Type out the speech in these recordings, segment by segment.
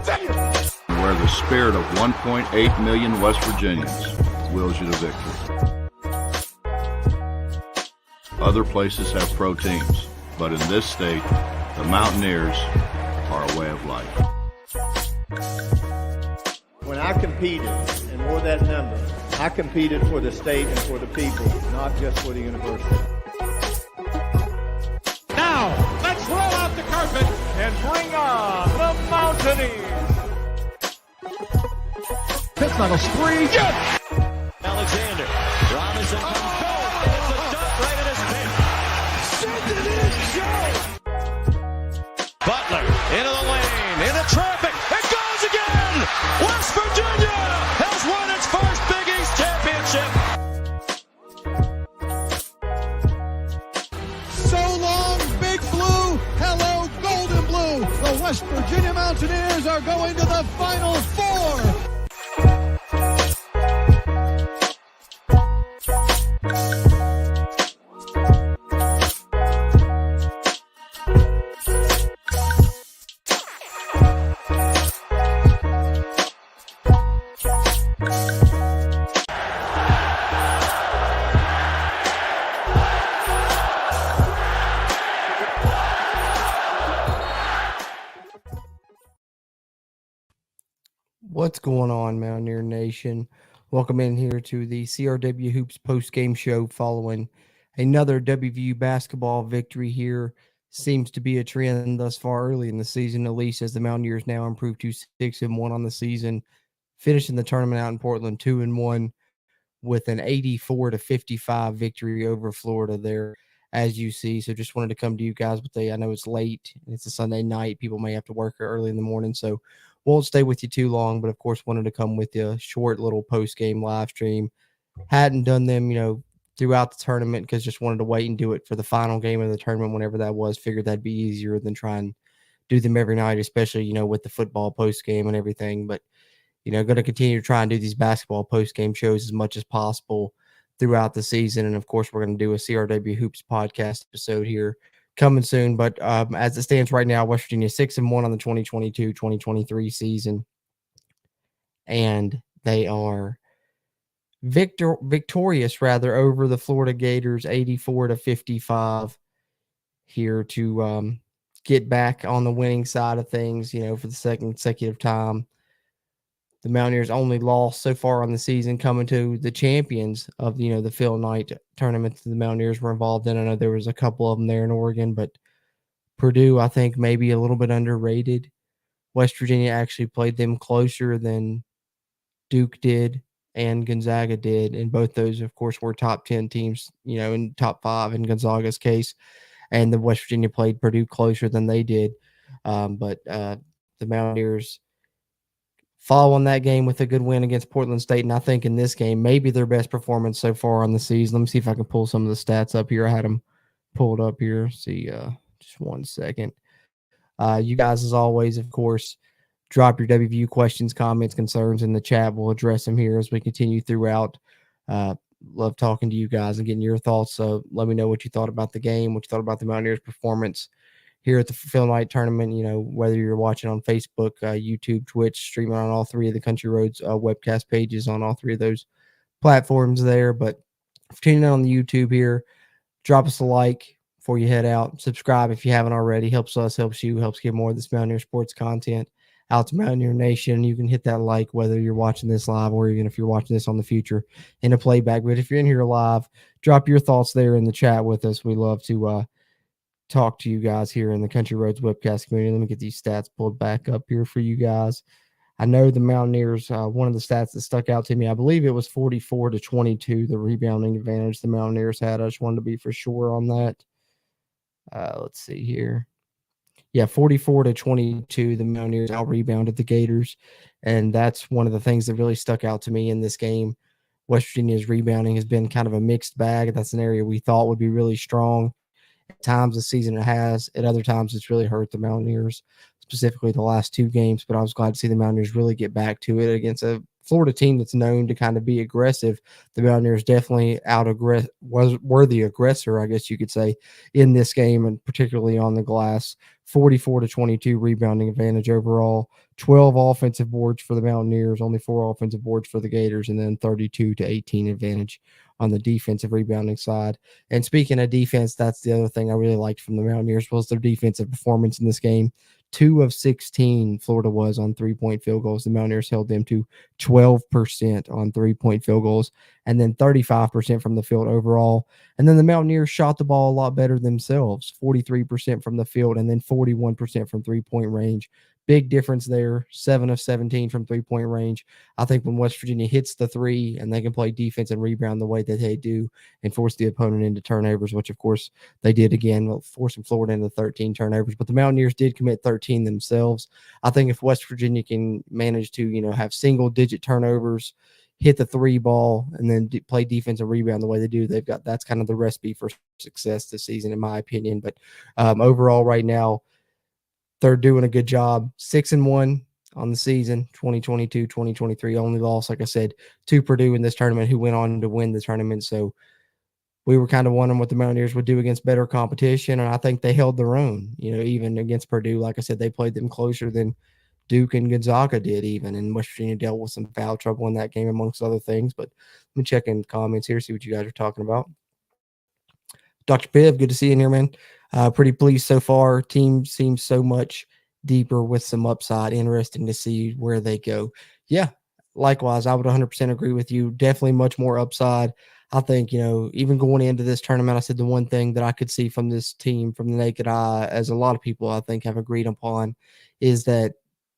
Where the spirit of 1.8 million West Virginians wills you to victory. Other places have pro teams, but in this state, the Mountaineers are a way of life. When I competed, and more that number, I competed for the state and for the people, not just for the university. Now, let's roll out the carpet and bring on the Mountaineers. Pittsburgh spree. Yes! Alexander. Robinson comes going. It's a dunk right at his pin. Send it in, Joe. Butler into the lane, into traffic. It goes again. West Virginia has won its first Big East championship. So long, Big Blue. Hello, Golden Blue. The West Virginia Mountaineers are going to the Final Four. What's going on, Mountaineer Nation? Welcome in here to the CRW Hoops post-game show following another WVU basketball victory here. Seems to be a trend thus far early in the season, at least as the Mountaineers now improved to 6-1 on the season, finishing the tournament out in Portland 2-1 with an 84-55 victory over Florida there, as you see. So just wanted to come to you guys with I know it's late, it's a Sunday night. People may have to work early in the morning, so won't stay with you too long, but of course wanted to come with you a short little post-game live stream. Hadn't done them, throughout the tournament because just wanted to wait and do it for the final game of the tournament whenever that was. Figured that'd be easier than try and do them every night, especially, with the football post-game and everything. But, going to continue to try and do these basketball post-game shows as much as possible throughout the season. And, of course, we're going to do a CRW Hoops podcast episode here coming soon. But as it stands right now, West Virginia 6-1 on the 2022-2023 season. And they are victorious over the Florida Gators 84-55 here to get back on the winning side of things, for the second consecutive time. The Mountaineers only lost so far on the season coming to the champions of, the Phil Knight tournament that the Mountaineers were involved in. I know there was a couple of them there in Oregon, but Purdue, I think, maybe a little bit underrated. West Virginia actually played them closer than Duke did and Gonzaga did. And both those, of course, were top 10 teams, in top 5 in Gonzaga's case. And the West Virginia played Purdue closer than they did. But the Mountaineers following that game with a good win against Portland State. And I think in this game, maybe their best performance so far on the season. Let me see if I can pull some of the stats up here. I had them pulled up here. See, just one second. You guys, as always, of course, drop your WVU questions, comments, concerns in the chat. We'll address them here as we continue throughout. Love talking to you guys and getting your thoughts. So let me know what you thought about the game, what you thought about the Mountaineers' performance here at the Phil Knight tournament. Whether you're watching on Facebook, YouTube, Twitch, streaming on all three of the Country Roads webcast pages on all three of those platforms there. But if you're tuning in on the YouTube here, drop us a like before you head out. Subscribe if you haven't already. Helps us, helps you, helps get more of this Mountaineer sports content out to Mountaineer Nation. You can hit that like whether you're watching this live or even if you're watching this on the future in a playback. But if you're in here live, drop your thoughts there in the chat with us. We love to talk to you guys here in the Country Roads webcast community. Let me get these stats pulled back up here for you guys. I know the Mountaineers, one of the stats that stuck out to me, I believe it was 44-22, the rebounding advantage the Mountaineers had. I just wanted to be for sure on that. Let's see here. Yeah, 44-22, the Mountaineers out-rebounded the Gators, and that's one of the things that really stuck out to me in this game. West Virginia's rebounding has been kind of a mixed bag. That's an area we thought would be really strong. At times this season it has. At other times it's really hurt the Mountaineers, specifically the last two games. But I was glad to see the Mountaineers really get back to it against a Florida team that's known to kind of be aggressive, the Mountaineers definitely were the aggressor, I guess you could say, in this game, and particularly on the glass. 44-22 rebounding advantage overall, 12 offensive boards for the Mountaineers, only 4 offensive boards for the Gators, and then 32-18 advantage on the defensive rebounding side. And speaking of defense, that's the other thing I really liked from the Mountaineers was their defensive performance in this game. 2 of 16 Florida was on 3-point field goals. The Mountaineers held them to 12% on 3-point field goals, and then 35% from the field overall. And then the Mountaineers shot the ball a lot better themselves, 43% from the field and then 41% from 3-point range. Big difference there, 7 of 17 from 3-point range. I think when West Virginia hits the three and they can play defense and rebound the way that they do and force the opponent into turnovers, which of course they did again, forcing Florida into 13 turnovers. But the Mountaineers did commit 13 themselves. I think if West Virginia can manage to, have single-digit turnovers, hit the three ball, and then play defense and rebound the way they do, that's kind of the recipe for success this season, in my opinion. But overall, right now, they're doing a good job. 6-1 on the season, 2022-2023. Only loss, like I said, to Purdue in this tournament, who went on to win the tournament. So we were kind of wondering what the Mountaineers would do against better competition, and I think they held their own. Even against Purdue, like I said, they played them closer than Duke and Gonzaga did even, and West Virginia dealt with some foul trouble in that game amongst other things. But let me check in the comments here, see what you guys are talking about. Dr. Piv, good to see you in here, man. Pretty pleased so far. Team seems so much deeper with some upside. Interesting to see where they go. Yeah, likewise, I would 100% agree with you. Definitely much more upside. I think, even going into this tournament, I said the one thing that I could see from this team from the naked eye, as a lot of people I think have agreed upon, is that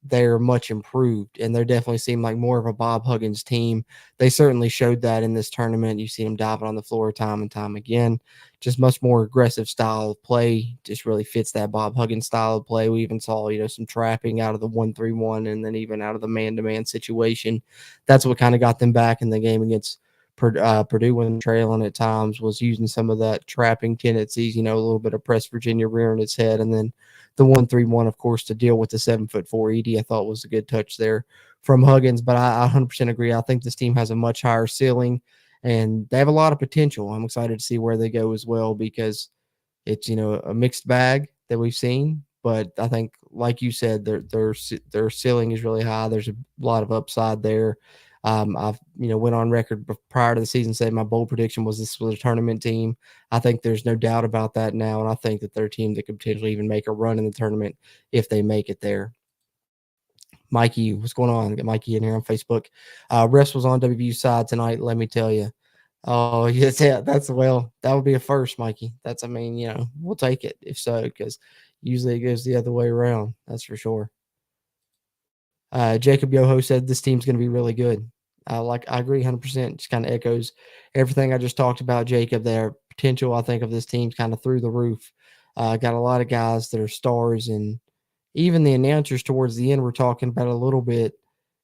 they're much improved, and they definitely seem like more of a Bob Huggins team. They certainly showed that in this tournament. You see them diving on the floor time and time again. Just much more aggressive style of play. Just really fits that Bob Huggins style of play. We even saw, some trapping out of the 1-3-1 and then even out of the man-to-man situation. That's what kind of got them back in the game against Purdue when trailing at times, was using some of that trapping tendencies, a little bit of press Virginia rearing its head, and then the 1-3-1, of course, to deal with the 7'4" ED, I thought was a good touch there from Huggins. But I 100% agree. I think this team has a much higher ceiling, and they have a lot of potential. I'm excited to see where they go as well, because it's, a mixed bag that we've seen. But I think, like you said, their ceiling is really high. There's a lot of upside there. I've went on record prior to the season saying my bold prediction was this was a tournament team. I think there's no doubt about that now, and I think that they're a team that could potentially even make a run in the tournament if they make it there. Mikey, what's going on? Get Mikey in here on Facebook. Refs was on WVU side tonight. Let me tell you. Oh, yes, yeah, that would be a first, Mikey. We'll take it if so, because usually it goes the other way around. That's for sure. Jacob Yoho said this team's going to be really good. I agree 100%. Just kind of echoes everything I just talked about, Jacob. Their potential, I think, of this team's kind of through the roof. Got a lot of guys that are stars, and even the announcers towards the end were talking about a little bit,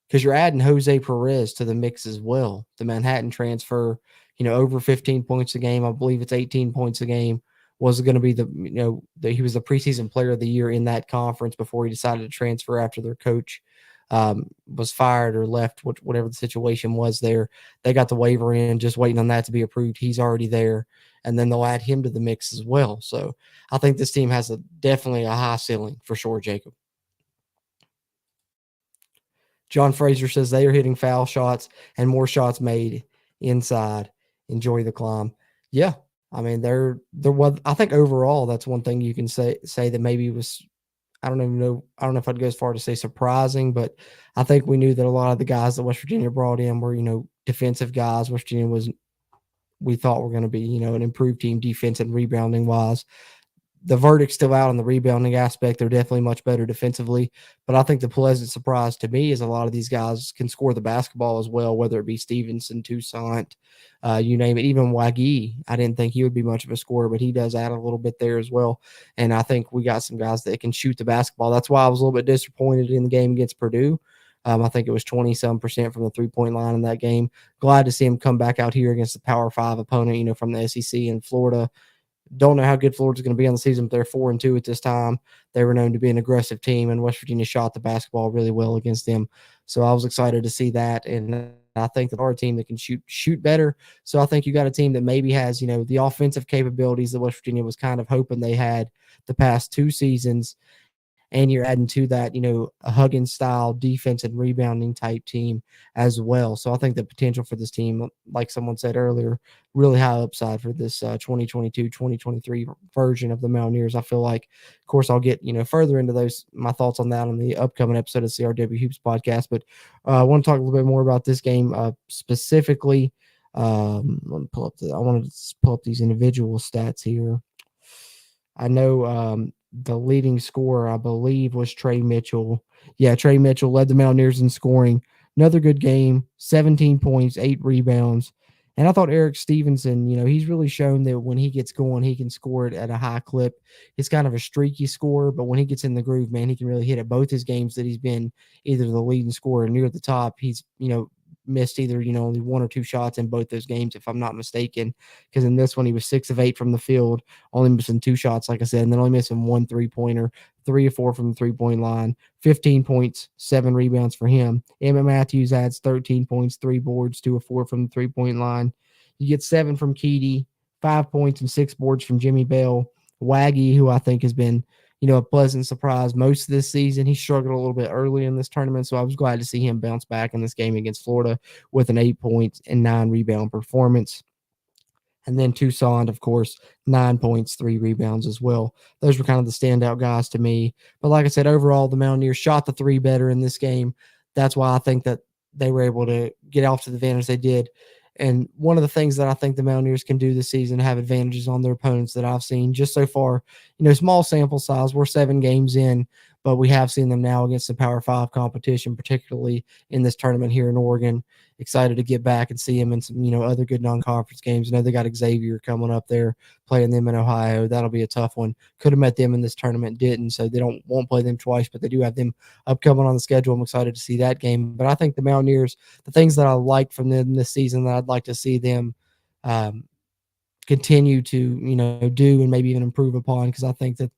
because you're adding Jose Perez to the mix as well. The Manhattan transfer, over 15 points a game. I believe it's 18 points a game. Was going to be he was the preseason player of the year in that conference before he decided to transfer after their coach was fired or left, whatever the situation was there. They got the waiver in, just waiting on that to be approved. He's already there, and then they'll add him to the mix as well. So I think this team has definitely a high ceiling for sure, Jacob. John Fraser says they are hitting foul shots and more shots made inside. Enjoy the climb. Yeah. I mean, I think overall that's one thing you can say that maybe was, I don't even know. I don't know if I'd go as far to say surprising, but I think we knew that a lot of the guys that West Virginia brought in were, defensive guys. West Virginia we thought were going to be, an improved team defense and rebounding wise. The verdict's still out on the rebounding aspect. They're definitely much better defensively. But I think the pleasant surprise to me is a lot of these guys can score the basketball as well, whether it be Stevenson, Toussaint, you name it. Even Wagee, I didn't think he would be much of a scorer, but he does add a little bit there as well. And I think we got some guys that can shoot the basketball. That's why I was a little bit disappointed in the game against Purdue. I think it was 20-some% from the three-point line in that game. Glad to see him come back out here against the Power 5 opponent, from the SEC in Florida. Don't know how good Florida's going to be on the season, but they're 4-2 at this time. They were known to be an aggressive team, and West Virginia shot the basketball really well against them. So I was excited to see that, and I think that our team that can shoot better. So I think you got a team that maybe has, the offensive capabilities that West Virginia was kind of hoping they had the past 2 seasons, and you're adding to that, a Huggins style defense and rebounding type team as well. So I think the potential for this team, like someone said earlier, really high upside for this 2022-2023 version of the Mountaineers. I feel like, of course, I'll get, further into my thoughts on that on the upcoming episode of CRW Hoops podcast. But I want to talk a little bit more about this game specifically. Let me I wanted to pull up these individual stats here. I know the leading scorer, I believe, was Trey Mitchell. Yeah, Trey Mitchell led the Mountaineers in scoring. Another good game, 17 points, 8 rebounds. And I thought Eric Stevenson, he's really shown that when he gets going, he can score it at a high clip. He's kind of a streaky scorer, but when he gets in the groove, man, he can really hit it. Both his games that he's been either the leading scorer or near the top, he's, missed either, only 1 or 2 shots in both those games, if I'm not mistaken. Because in this one, he was 6 of 8 from the field, only missing 2 shots, like I said, and then only missing 1 3-pointer, 3 of 4 from the 3-point line, 15 points, 7 rebounds for him. Emmett Matthews adds 13 points, 3 boards, 2 of 4 from the 3-point line. You get 7 from Keedy, 5 points and 6 boards from Jimmy Bell. Waggy, who I think has been, a pleasant surprise most of this season. He struggled a little bit early in this tournament, so I was glad to see him bounce back in this game against Florida with an 8 point and 9 rebound performance. And then Toussaint, of course, 9 points, 3 rebounds as well. Those were kind of the standout guys to me. But like I said, overall, the Mountaineers shot the 3 better in this game. That's why I think that they were able to get off to the advantage they did. And one of the things that I think the Mountaineers can do this season, have advantages on their opponents that I've seen just so far, small sample size. We're 7 games in, but we have seen them now against the Power 5 competition, particularly in this tournament here in Oregon. Excited to get back and see them in some, other good non-conference games. I know they got Xavier coming up there, playing them in Ohio. That'll be a tough one. Could have met them in this tournament, didn't, so they won't play them twice, but they do have them upcoming on the schedule. I'm excited to see that game. But I think the Mountaineers, the things that I like from them this season that I'd like to see them continue to, do and maybe even improve upon, because I think that,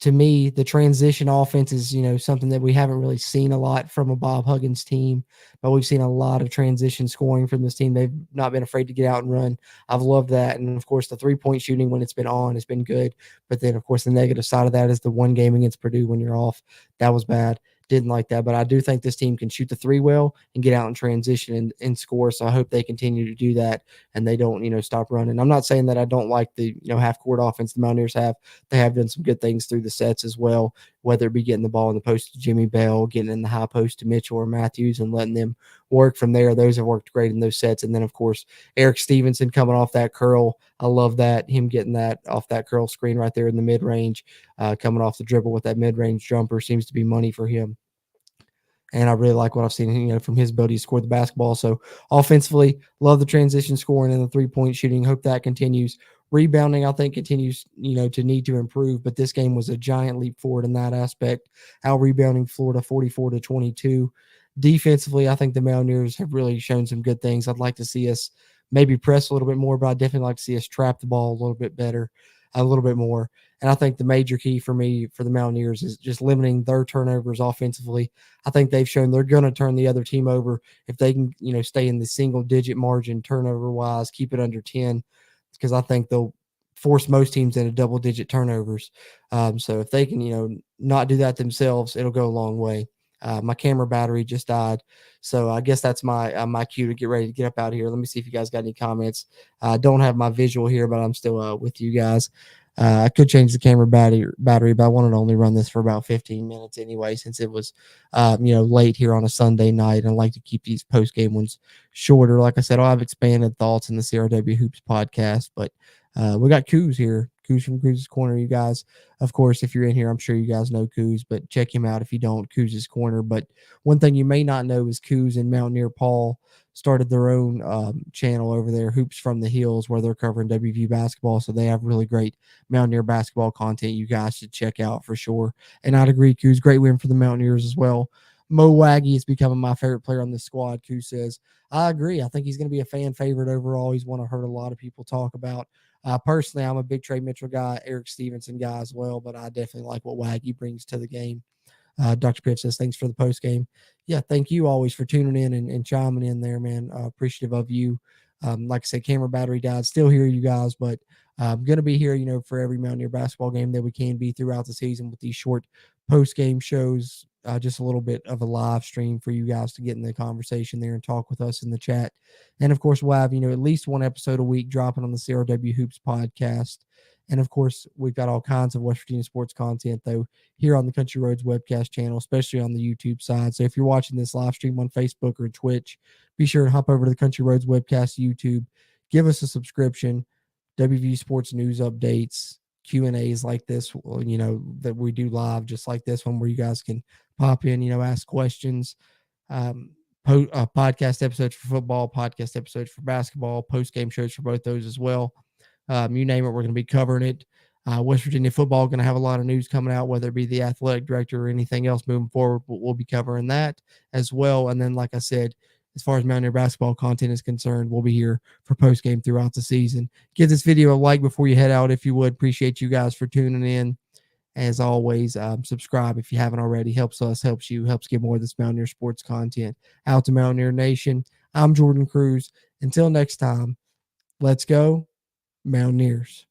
to me, the transition offense is, something that we haven't really seen a lot from a Bob Huggins team, but we've seen a lot of transition scoring from this team. They've not been afraid to get out and run. I've loved that. And of course, the 3-point shooting when it's been on has been good. But then, of course, the negative side of that is the one game against Purdue when you're off. That was bad. Didn't like that, but I do think this team can shoot the 3 well and get out and transition and score. So I hope they continue to do that and they don't, stop running. I'm not saying that I don't like the, half-court offense the Mountaineers have. They have done some good things through the sets as well, whether it be getting the ball in the post to Jimmy Bell, getting in the high post to Mitchell or Matthews and letting them work from there. Those have worked great in those sets. And then, of course, Eric Stevenson coming off that curl. I love that, him getting that off that curl screen right there in the mid-range, coming off the dribble with that mid-range jumper seems to be money for him. And I really like what I've seen, from his ability to score the basketball. So offensively, love the transition scoring and the 3-point shooting. Hope that continues. Rebounding, I think, continues, to need to improve. But this game was a giant leap forward in that aspect. Out rebounding Florida 44-22. Defensively, I think the Mountaineers have really shown some good things. I'd like to see us maybe press a little bit more, but I'd definitely like to see us trap the ball a little bit better, a little bit more. And I think the major key for me for the Mountaineers is just limiting their turnovers offensively. I think they've shown they're going to turn the other team over if they can, stay in the single-digit margin turnover-wise, keep it under 10, because I think they'll force most teams into double-digit turnovers. So if they can, not do that themselves, it'll go a long way. My camera battery just died, so I guess that's my cue to get ready to get up out of here. Let me see if you guys got any comments. I don't have my visual here, but I'm still with you guys. I could change the camera battery, but I wanted to only run this for about 15 minutes anyway, since it was, late here on a Sunday night. And I like to keep these post-game ones shorter. Like I said, I'll have expanded thoughts in the CRW Hoops podcast, but we got Coos here. Coos from Coos' Corner, you guys. Of course, if you're in here, I'm sure you guys know Coos, but check him out if you don't, Coos' Corner. But one thing you may not know is Coos and Mountaineer Paul started their own channel over there, Hoops from the Hills, where they're covering WVU basketball. So they have really great Mountaineer basketball content you guys should check out for sure. And I'd agree, Coos, great win for the Mountaineers as well. Mo Waggy is becoming my favorite player on this squad, Coos says. I agree. I think he's going to be a fan favorite overall. He's one I heard a lot of people talk about. Personally, I'm a big Trey Mitchell guy, Eric Stevenson guy as well, but I definitely like what Waggy brings to the game. Dr. Pitt says, thanks for the post game. Yeah, thank you always for tuning in and chiming in there, man. Appreciative of you. Like I said, camera battery died. Still here, you guys, but I'm going to be here, for every Mountaineer basketball game that we can be throughout the season with these short post game shows. Just a little bit of a live stream for you guys to get in the conversation there and talk with us in the chat. And of course, we'll have, at least one episode a week dropping on the CRW Hoops podcast. And of course, we've got all kinds of West Virginia sports content, though, here on the Country Roads webcast channel, especially on the YouTube side. So if you're watching this live stream on Facebook or Twitch, be sure to hop over to the Country Roads webcast YouTube. Give us a subscription. WVU sports news updates, Q&As like this, that we do live, just like this one, where you guys can pop in, ask questions. Podcast episodes for football, podcast episodes for basketball, post-game shows for both those as well. You name it, we're going to be covering it. West Virginia football going to have a lot of news coming out, whether it be the athletic director or anything else moving forward. We'll be covering that as well. And then, like I said, as far as Mountaineer basketball content is concerned, we'll be here for post game throughout the season. Give this video a like before you head out, if you would. Appreciate you guys for tuning in. As always, subscribe if you haven't already. Helps us, helps you, helps get more of this Mountaineer sports content out to Mountaineer Nation. I'm Jordan Cruz. Until next time, let's go Mountaineers.